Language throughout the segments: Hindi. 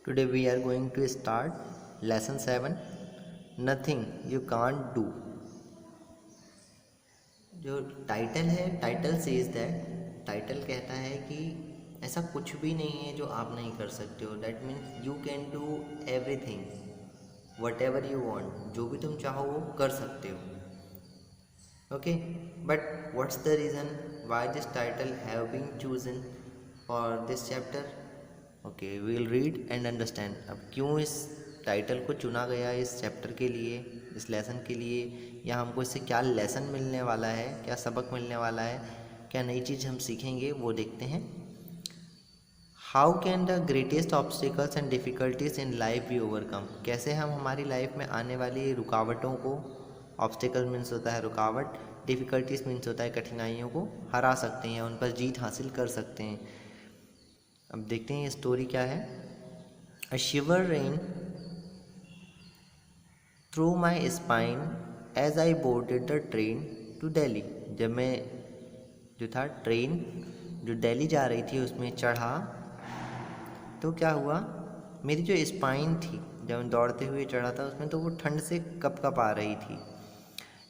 Today we are going to start lesson 7 Nothing you can't do. जो टाइटल है, टाइटल सेज दैट, टाइटल कहता है कि ऐसा कुछ भी नहीं है जो आप नहीं कर सकते हो. That means you can do everything whatever you want. जो भी तुम चाहो वो कर सकते हो. Okay, but what's the reason why this title have been chosen for this chapter. Okay, we will read and understand. अब क्यों इस टाइटल को चुना गया इस चैप्टर के लिए, इस लेसन के लिए, या हमको इससे क्या लेसन मिलने वाला है, क्या सबक मिलने वाला है, क्या नई चीज़ हम सीखेंगे, वो देखते हैं. How can the greatest obstacles and difficulties in life be overcome. कैसे हम हमारी लाइफ में आने वाली रुकावटों को, ऑब्स्टिकल मीन्स होता है रुकावट, डिफ़िकल्टीज मीन्स होता है कठिनाइयों को हरा सकते हैं, उन पर जीत हासिल कर सकते हैं. अब देखते हैं ये स्टोरी क्या है. A shiver ran through my spine as I boarded the train to Delhi. जब मैं जो था ट्रेन जो दिल्ली जा रही थी उसमें चढ़ा तो क्या हुआ, मेरी जो स्पाइन थी जब मैं दौड़ते हुए चढ़ा था उसमें, तो वो ठंड से कप कप आ रही थी.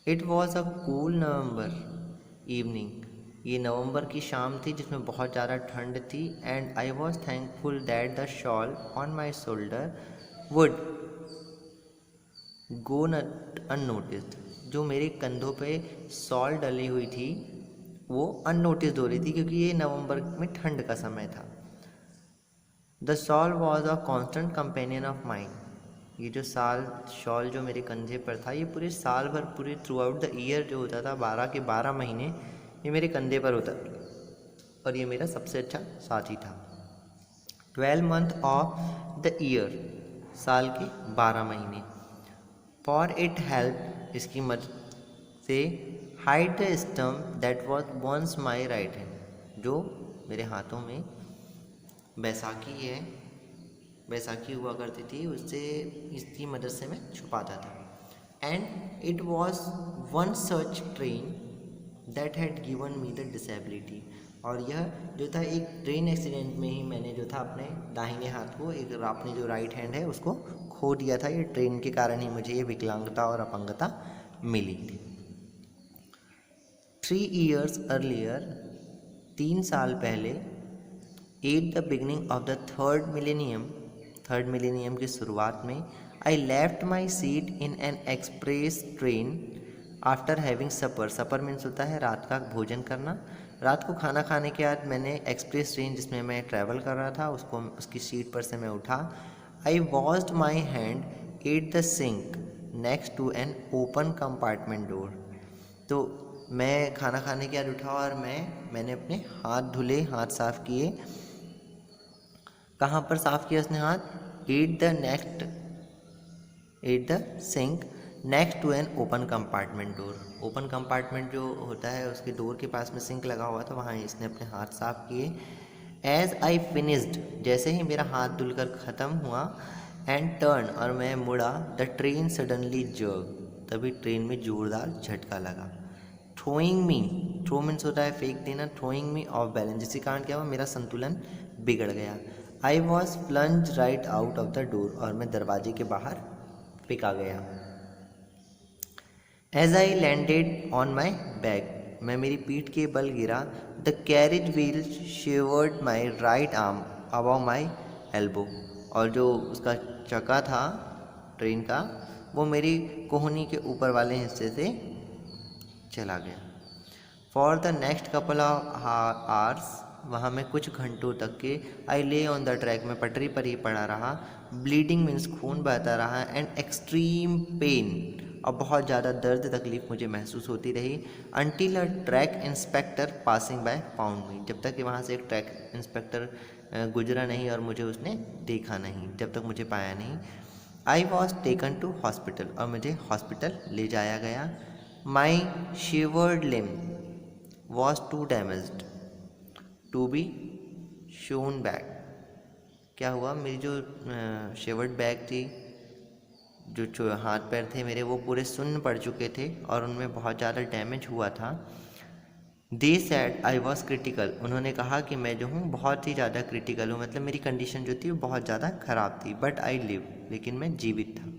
It was a cool November evening. ये नवंबर की शाम थी जिसमें बहुत ज़्यादा ठंड थी. And I was thankful that the shawl on my shoulder would go not unnoticed. जो मेरे कंधों पे शॉल डली हुई थी वो अननोटिस्ड हो रही थी क्योंकि ये नवंबर में ठंड का समय था. The shawl was a constant companion of mind. ये जो शॉल जो मेरे कंधे पर था ये पूरे साल भर, पूरे थ्रू आउट द ईयर जो होता था, 12 के 12 महीने ये मेरे कंधे पर होता और ये मेरा सबसे अच्छा साथी था. 12 मंथ ऑफ द ईयर, साल के 12 महीने. फॉर इट हेल्प, इसकी मदद से, hide the stump that was once my right hand. जो मेरे हाथों में बैसाखी है, बैसाखी हुआ करती थी, उससे इसकी मदद से मैं छुपाता था. And it was one such train that had given me the disability. और यह जो था एक ट्रेन एक्सीडेंट में ही मैंने जो था अपने दाहिने हाथ को, एक अपने जो राइट हैंड है उसको खो दिया था. ये ट्रेन के कारण ही मुझे ये विकलांगता और अपंगता मिली. 3 years अर्लियर, 3 साल पहले, at the beginning of the third millennium की शुरुआत में, I left my seat in an express train after having supper. Supper means होता है रात का भोजन करना. रात को खाना खाने के बाद मैंने एक्सप्रेस ट्रेन जिसमें मैं ट्रैवल कर रहा था उसको, उसकी सीट पर से मैं उठा. I washed my hand at the sink next to an open compartment door. तो मैं खाना खाने के बाद उठा और मैंने अपने हाथ धुले, हाथ साफ़ किए. कहाँ पर साफ़ किया उसने हाथ? At the sink next to an open compartment door. Open compartment जो होता है उसके डोर के पास में सिंक लगा हुआ था, वहाँ इसने अपने हाथ साफ़ किए. एज आई फिनिश्ड, जैसे ही मेरा हाथ धुलकर ख़त्म हुआ, एंड टर्न, और मैं मुड़ा, द ट्रेन सडनली जर्क, तभी ट्रेन में ज़ोरदार झटका लगा. थ्रोइंग मी, थ्रो मीन्स होता है फेंक देना, थ्रोइंग मी ऑफ बैलेंस, जिसके कारण क्या हुआ, मेरा संतुलन बिगड़ गया. I was plunged right out of the door, और मैं दरवाजे के बाहर फेंका गया. As I landed on my back, मैं मेरी पीठ के बल गिरा. The carriage wheel severed my right arm above my elbow, और जो उसका चक्का था ट्रेन का वो मेरी कोहनी के ऊपर वाले हिस्से से चला गया. For the next couple of hours, वहाँ मैं कुछ घंटों तक के, आई ले ऑन द ट्रैक, में पटरी पर ही पड़ा रहा. ब्लीडिंग मीन्स खून बहता रहा. एंड एक्सट्रीम पेन, और बहुत ज़्यादा दर्द तकलीफ़ मुझे महसूस होती रही. Until a track inspector passing by found me, जब तक कि वहाँ से एक ट्रैक इंस्पेक्टर गुजरा नहीं और मुझे उसने देखा नहीं, जब तक मुझे पाया नहीं. I was taken to hospital, और मुझे हॉस्पिटल ले जाया गया. माई शिवर्ड लिम was too damaged to be shown back. क्या हुआ, मेरी जो शेवर्ड बैग थी, जो हाथ पैर थे मेरे, वो पूरे सुन्न पड़ चुके थे और उनमें बहुत ज़्यादा डैमेज हुआ था. दे सैड आई वॉज क्रिटिकल, उन्होंने कहा कि मैं जो हूँ बहुत ही ज़्यादा क्रिटिकल हूँ, मतलब मेरी कंडीशन जो थी वो बहुत ज़्यादा ख़राब थी। बट आई लिव, लेकिन मैं जीवित था।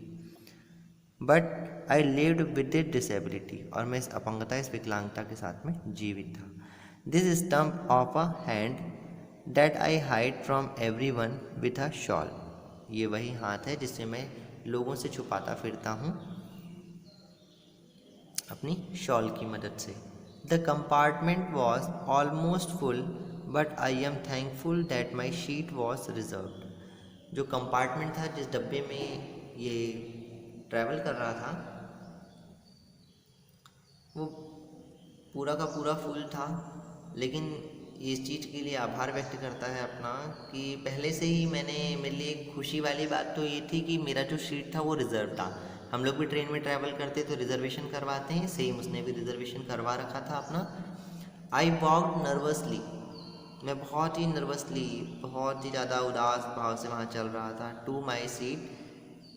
But I lived with A disability, और मैं इस अपंगता, इस विकलांगता के साथ में जीवित था। This stump of a hand that I hide from every one with a shawl, ये वही हाथ है जिससे मैं लोगों से छुपाता फिरता हूँ अपनी शॉल की मदद से। The compartment was almost full but I am thankful that my sheet was reserved, जो कंपार्टमेंट था, जिस डब्बे में ये ट्रैवल कर रहा था, वो पूरा का पूरा फुल था। लेकिन इस चीज़ के लिए आभार व्यक्त करता है अपना कि पहले से ही मेरे लिए खुशी वाली बात तो ये थी कि मेरा जो सीट था वो रिज़र्व था। हम लोग भी ट्रेन में ट्रैवल करते तो रिज़र्वेशन करवाते हैं, सेम उसने भी रिज़र्वेशन करवा रखा था अपना। आई वॉकड नर्वसली, मैं बहुत ही नर्वसली, बहुत ही ज़्यादा उदास भाव से वहाँ चल रहा था। To my seat,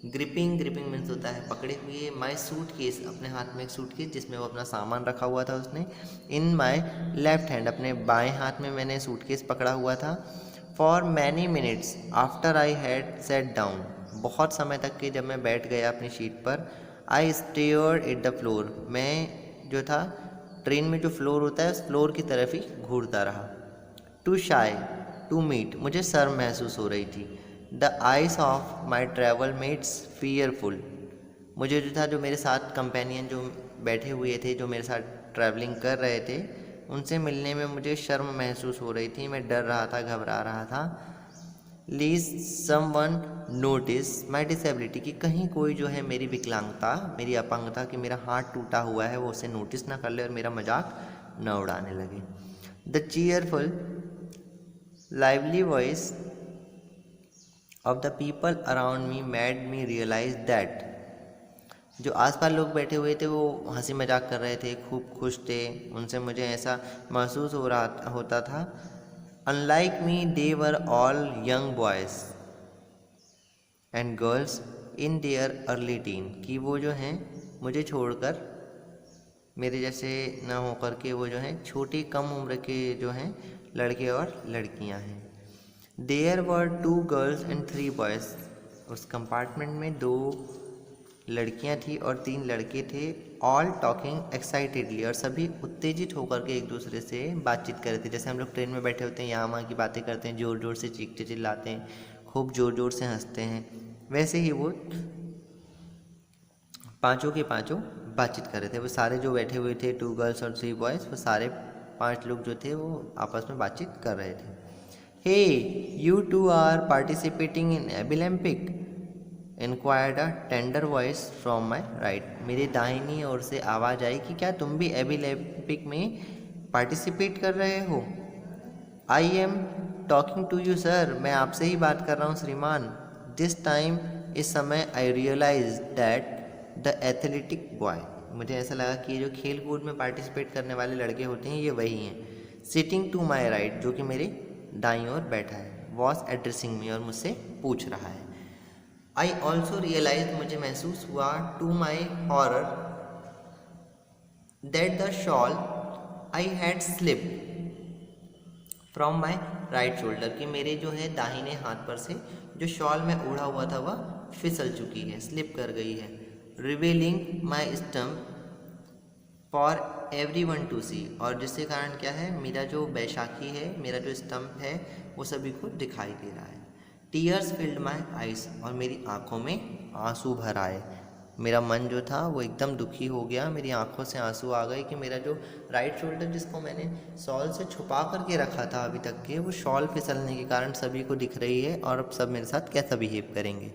gripping means होता है पकड़े हुए। माई सूट केस, अपने हाथ में एक सूट केस जिसमें वो अपना सामान रखा हुआ था उसने। इन माई लेफ्ट हैंड, अपने बाएं हाथ में मैंने सूट केस पकड़ा हुआ था। For many minutes after I had set down, बहुत समय तक के जब मैं बैठ गया अपनी सीट पर। आई स्टेयर्ड एट द फ्लोर, मैं जो था ट्रेन में जो फ्लोर होता है उस फ्लोर की तरफ ही घूरता रहा। टू शाई टू मीट, मुझे शर्म महसूस हो रही थी। The eyes of my travel mates fearful, मुझे जो था, जो मेरे साथ कंपेनियन जो बैठे हुए थे, जो मेरे साथ ट्रैवलिंग कर रहे थे, उनसे मिलने में मुझे शर्म महसूस हो रही थी। मैं डर रहा था, घबरा रहा था। लीस्ट सम वन नोटिस माई डिसेबिलिटी, कि कहीं कोई जो है मेरी विकलांगता, मेरी अपंगता, कि मेरा हाथ टूटा हुआ है, वो उसे नोटिस ना कर ले और मेरा मजाक न उड़ाने लगे। The cheerful lively voice of the people around me made me realize that, जो आसपास लोग बैठे हुए थे वो हंसी मजाक कर रहे थे, खूब खुश थे, उनसे मुझे ऐसा महसूस हो रहा होता था। Unlike me they were all young boys and girls in their early tin, कि वो जो हैं मुझे छोड़कर, मेरे जैसे ना होकर के वो जो हैं छोटी कम उम्र के जो हैं लड़के और लड़कियां हैं। There were 2 girls and 3 boys, उस कंपार्टमेंट में 2 लड़कियां थी और 3 लड़के थे। ऑल टॉकिंग एक्साइटेडली, और सभी उत्तेजित होकर के एक दूसरे से बातचीत कर रहे थे। जैसे हम लोग ट्रेन में बैठे होते हैं, यहाँ वहाँ की बातें करते हैं, ज़ोर ज़ोर से चीखते चिल्लाते हैं, खूब ज़ोर ज़ोर से हंसते हैं, वैसे ही वो पाँचों के पाँचों बातचीत कर रहे थे। वो सारे जो बैठे हुए थे, 2 गर्ल्स और 3 बॉयज़, वो सारे 5 लोग जो थे वो आपस में बातचीत कर रहे थे। Hey you too are participating in Abilympic, inquired a tender voice from my right, मेरी दाहिनी ओर से आवाज़ आई कि क्या तुम भी एबिलम्पिक में पार्टिसिपेट कर रहे हो। I am talking to you sir, मैं आपसे ही बात कर रहा हूँ श्रीमान। दिस टाइम, इस समय, I realise that the athletic boy, मुझे ऐसा लगा कि ये जो खेल कूद में पार्टिसिपेट करने वाले लड़के होते हैं ये वही हैं। सिटिंग टू माई राइट, जो कि मेरे दाईं ओर बैठा है। वॉज एड्रेसिंग मी, और मुझसे पूछ रहा है। आई ऑल्सो रियलाइज, मुझे महसूस हुआ, to my horror, that the shawl I had slipped from my right shoulder, कि मेरे जो है दाहिने हाथ पर से जो शॉल में ओढ़ा हुआ था वह फिसल चुकी है, स्लिप कर गई है। Revealing my stump for everyone to see, और जिसके कारण क्या है, मेरा जो बैशाखी है, मेरा जो स्टम्प है, वो सभी को दिखाई दे रहा है। टीयर्स फिल्ड माई आइज, और मेरी आँखों में आंसू भर आए। मेरा मन जो था वो एकदम दुखी हो गया, मेरी आंखों से आंसू आ गए कि मेरा जो राइट शोल्डर, जिसको मैंने शॉल से छुपा करके रखा था अभी तक के, वो शॉल फिसलने के कारण सभी को दिख रही है और अब सब मेरे साथ कैसा बिहेव करेंगे।